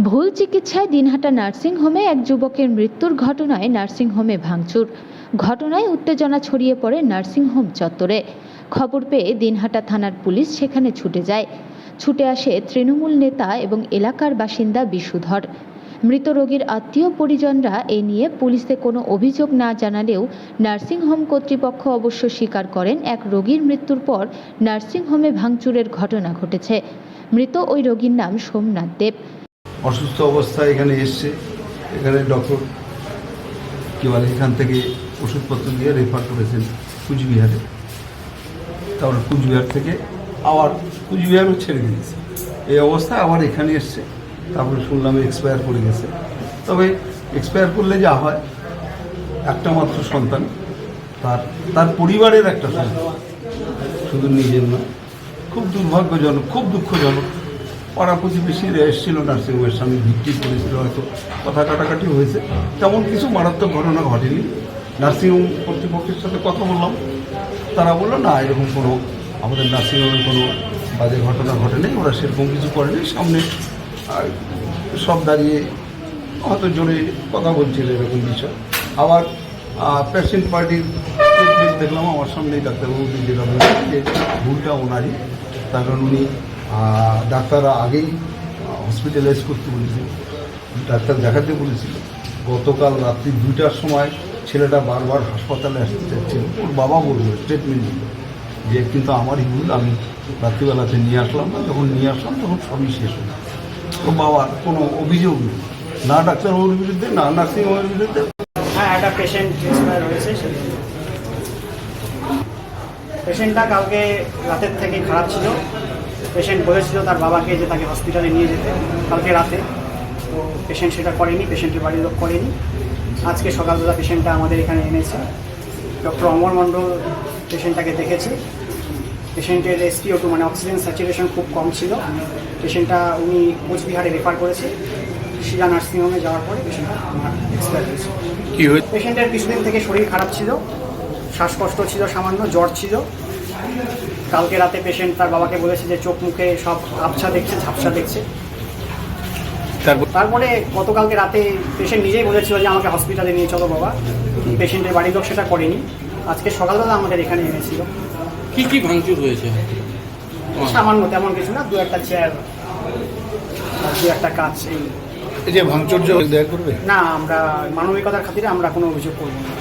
ভুল চিকিৎসায় দিনহাটা নার্সিংহোমে এক যুবকের মৃত্যুর ঘটনায় নার্সিংহোমে ভাঙচুর। ঘটনায় উত্তেজনা ছড়িয়ে পড়ে নার্সিংহোম চত্বরে। খবর পেয়ে দিনহাটা থানার পুলিশ সেখানে ছুটে আসে তৃণমূল নেতা এবং এলাকার বাসিন্দা বিশুধর। মৃত রোগীর আত্মীয় পরিজনরা এ নিয়ে পুলিশে কোনো অভিযোগ না জানালেও নার্সিংহোম কর্তৃপক্ষ অবশ্য স্বীকার করেন এক রোগীর মৃত্যুর পর নার্সিংহোমে ভাঙচুরের ঘটনা ঘটেছে। মৃত ওই রোগীর নাম সোমনাথ দেব। অসুস্থ অবস্থায় এখানে এসছে, এখানে ডক্টর কি বলে এখান থেকে ওষুধপত্র দিয়ে রেফার করেছেন কুচবিহারে। তারপর কুচবিহার থেকে আবার কুচবিহারও ছেড়ে দিয়েছে। এই অবস্থায় আবার এখানে এসছে। তারপরে শুনলাম এক্সপায়ার করে গেছে। তবে এক্সপায়ার করলে যা হয়, একটা মাত্র সন্তান, তার পরিবারের একটা সন্তান, শুধু নিজের নয়। খুব দুর্ভাগ্যজনক, খুব দুঃখজনক। পাড়া প্রতিবেশীরা এসেছিল নার্সিংহোমের সামনে, ভিত্তি করেছিল, হয়তো কথা কাটাকাটি হয়েছে। তেমন কিছু মারাত্মক ঘটনা ঘটেনি। নার্সিংহোম কর্তৃপক্ষের সাথে কথা বললাম, তারা বললো না, এরকম কোনো আমাদের নার্সিংহোমের কোনো বাজে ঘটনা ঘটেনি, ওরা সেরকম কিছু করেনি। সামনে সব দাঁড়িয়ে হয়তো জোরে কথা বলছিল, এরকম বিষয়। আবার পেশেন্ট পার্টির দেখলাম আমার সামনেই ডাক্তারবাবু যেটা বলছেন যে ভুলটা ওনারই, তার কারণ উনি ডাক্তাররা আগেই হসপিটালাইজ করতে বলেছিল, ডাক্তার দেখাতে বলেছিল। গতকাল রাত্রি 2টার সময় ছেলেটা বারবার হাসপাতালে আসতে চাচ্ছিল। ওর বাবা বললো, স্টেটমেন্ট দিল যে কিন্তু আমারই ভুল, আমি রাত্রিবেলাতে নিয়ে আসলাম না, যখন নিয়ে আসলাম তখন সবই শেষ হলো। ওর বাবার কোনো অভিযোগ নেই, না ডাক্তারবাবুর বিরুদ্ধে, না নার্সিংহোমের বিরুদ্ধে। হ্যাঁ, একটা পেশেন্ট এক্সপায়ার হয়েছে। পেশেন্টটা কালকে রাতের থেকে খারাপ ছিল। পেশেন্ট বলেছিল তার বাবাকে যে তাকে হসপিটালে নিয়ে যেতে কালকে রাতে, তো পেশেন্ট সেটা করেনি, পেশেন্টের বাড়ির লোক করেনি। আজকে সকালবেলা পেশেন্টটা আমাদের এখানে এনেছে। ডক্টর অমর মণ্ডল পেশেন্টটাকে দেখেছে। পেশেন্টের SpO2 মানে অক্সিজেন স্যাচুরেশন খুব কম ছিল। পেশেন্টটা উনি কোচবিহারে রেফার করেছে। শিলা নার্সিংহোমে যাওয়ার পরে পেশেন্টটা এক্সপায়ার হয়েছে। কি হয়েছে? পেশেন্টের কিছুদিন থেকে শরীর খারাপ ছিল, শ্বাসকষ্ট ছিল, সামান্য জ্বর ছিল। কালকে রাতে পেশেন্ট তার বাবাকে বলেছে যে চোখ মুখে সব আবছা দেখছে, ঝাপসা দেখছে। তারপরে গতকালকে রাতে পেশেন্ট নিজেই বলেছিল যে আমাকে হসপিটালে নিয়ে চলো বাবা। পেশেন্টের বাড়ির লোক সেটা করেনি। আজকে সকালবেলা আমাদের এখানে এনেছিল। কি কি ভাঙচুর হয়েছে? সামান্য, তেমন কিছু না, 2-1টা চেয়ার, 2-1টা কাজ। এই যে ভাঙচুর দেয়া করবে না, আমরা মানবিকতার খাতিরে আমরা কোনো অভিযোগ করবো না।